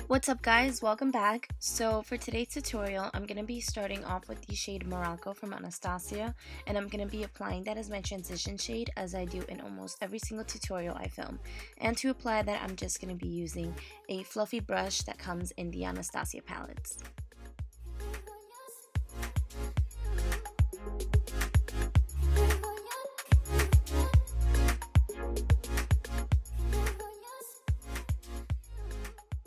What's up guys, welcome back. So for today's tutorial, I'm going to be starting off with the shade Morocco from Anastasia, and I'm going to be applying that as my transition shade as I do in almost every single tutorial I film. And to apply that, I'm just going to be using a fluffy brush that comes in the Anastasia palettes.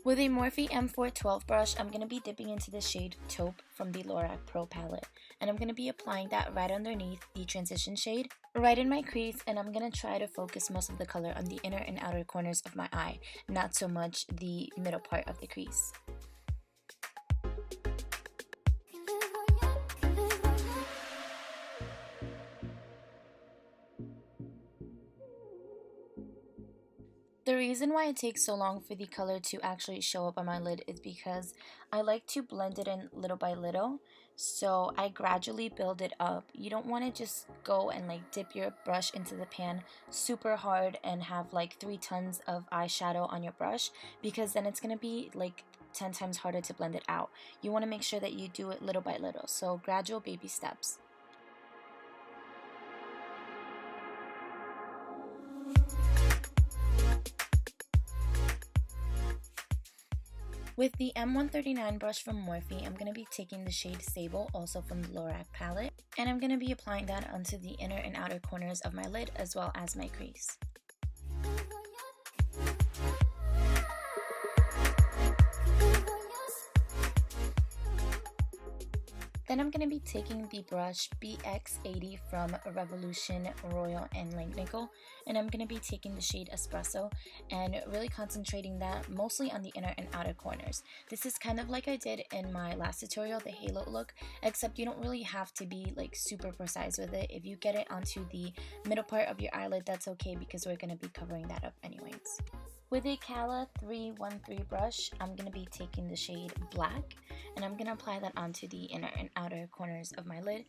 With a Morphe M412 brush, I'm going to be dipping into the shade Taupe from the Lorac Pro palette. And I'm going to be applying that right underneath the transition shade, right in my crease, and I'm going to try to focus most of the color on the inner and outer corners of my eye, not so much the middle part of the crease. The reason why it takes so long for the color to actually show up on my lid is because I like to blend it in little by little, so I gradually build it up. You don't want to just go and like dip your brush into the pan super hard and have like 3 tons of eyeshadow on your brush, because then it's going to be like 10 times harder to blend it out. You want to make sure that you do it little by little, so gradual baby steps. With the M139 brush from Morphe, I'm going to be taking the shade Sable, also from the Lorac palette, and I'm going to be applying that onto the inner and outer corners of my lid as well as my crease. Then I'm going to be taking the brush BX80 from Revolution Royal and Langnickel, and I'm going to be taking the shade Espresso and really concentrating that mostly on the inner and outer corners. This is kind of like I did in my last tutorial, the halo look, except you don't really have to be like super precise with it. If you get it onto the middle part of your eyelid, that's okay because we're going to be covering that up anyways. With a Cala 313 brush, I'm going to be taking the shade Black, and I'm going to apply that onto the inner and outer corners of my lid.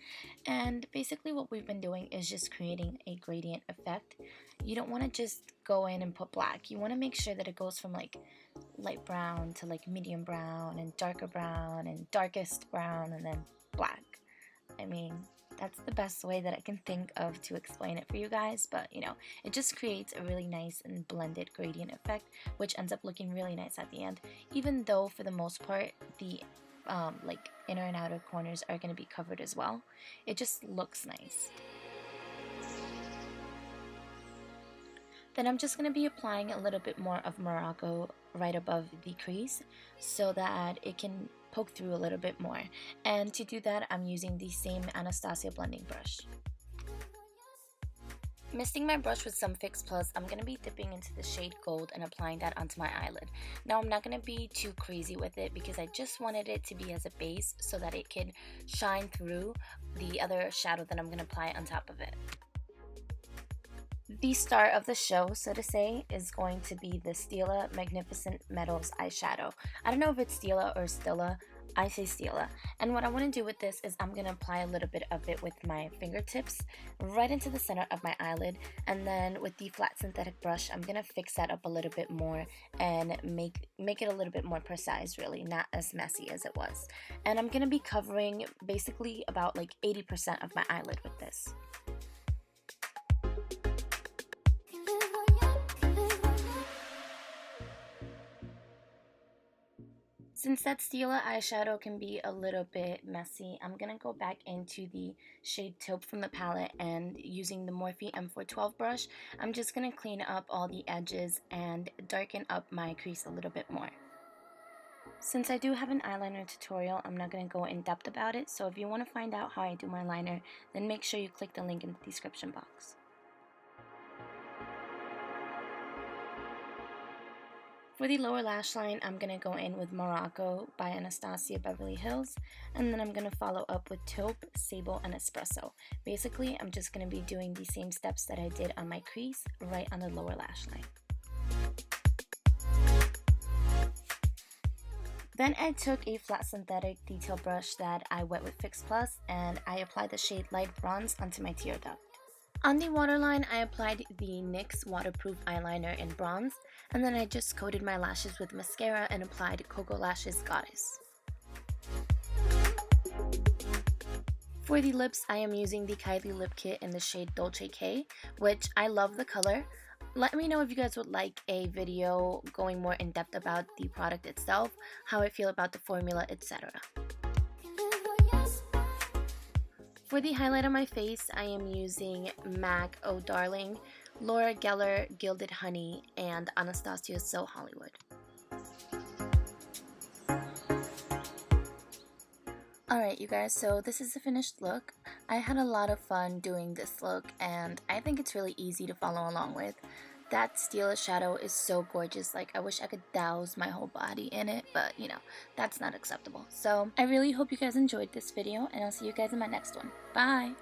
And basically what we've been doing is just creating a gradient effect. You don't want to just go in and put black. You want to make sure that it goes from like light brown to like medium brown and darkest brown and then black. I mean, that's the best way that I can think of to explain it for you guys, but you know, it just creates a really nice and blended gradient effect, which ends up looking really nice at the end, even though for the most part the like inner and outer corners are going to be covered as well. It just looks nice. Then I'm just going to be applying a little bit more of Morocco right above the crease so that it can poke through a little bit more. And to do that, I'm using the same Anastasia blending brush. Misting my brush with some Fix Plus, I'm going to be dipping into the shade Gold and applying that onto my eyelid. Now I'm not going to be too crazy with it because I just wanted it to be as a base so that it can shine through the other shadow that I'm going to apply on top of it. The star of the show, so to say, is going to be the Stila Magnificent Metals eyeshadow. I don't know if it's Stila or Stila. I say Stila. And what I want to do with this is I'm going to apply a little bit of it with my fingertips right into the center of my eyelid. And then with the flat synthetic brush, I'm going to fix that up a little bit more and make it a little bit more precise, really, not as messy as it was. And I'm going to be covering basically about like 80% of my eyelid with this. Since that Stila eyeshadow can be a little bit messy, I'm going to go back into the shade Taupe from the palette, and using the Morphe M412 brush, I'm just going to clean up all the edges and darken up my crease a little bit more. Since I do have an eyeliner tutorial, I'm not going to go in depth about it, so if you want to find out how I do my liner, then make sure you click the link in the description box. For the lower lash line, I'm going to go in with Morocco by Anastasia Beverly Hills, and then I'm going to follow up with Taupe, Sable, and Espresso. Basically, I'm just going to be doing the same steps that I did on my crease, right on the lower lash line. Then I took a flat synthetic detail brush that I wet with Fix Plus, and I applied the shade Light Bronze onto my tear duct. On the waterline, I applied the NYX waterproof eyeliner in bronze, and then I just coated my lashes with mascara and applied Cocoa Lashes Goddess. For the lips, I am using the Kylie Lip Kit in the shade Dolce K, which I love the color. Let me know if you guys would like a video going more in depth about the product itself, how I feel about the formula, etc. For the highlight on my face, I am using MAC Oh Darling, Laura Geller Gilded Honey, and Anastasia So Hollywood. Alright you guys, so this is the finished look. I had a lot of fun doing this look and I think it's really easy to follow along with. That Stila shadow is so gorgeous, like I wish I could douse my whole body in it, but you know, that's not acceptable. So I really hope you guys enjoyed this video and I'll see you guys in my next one. Bye!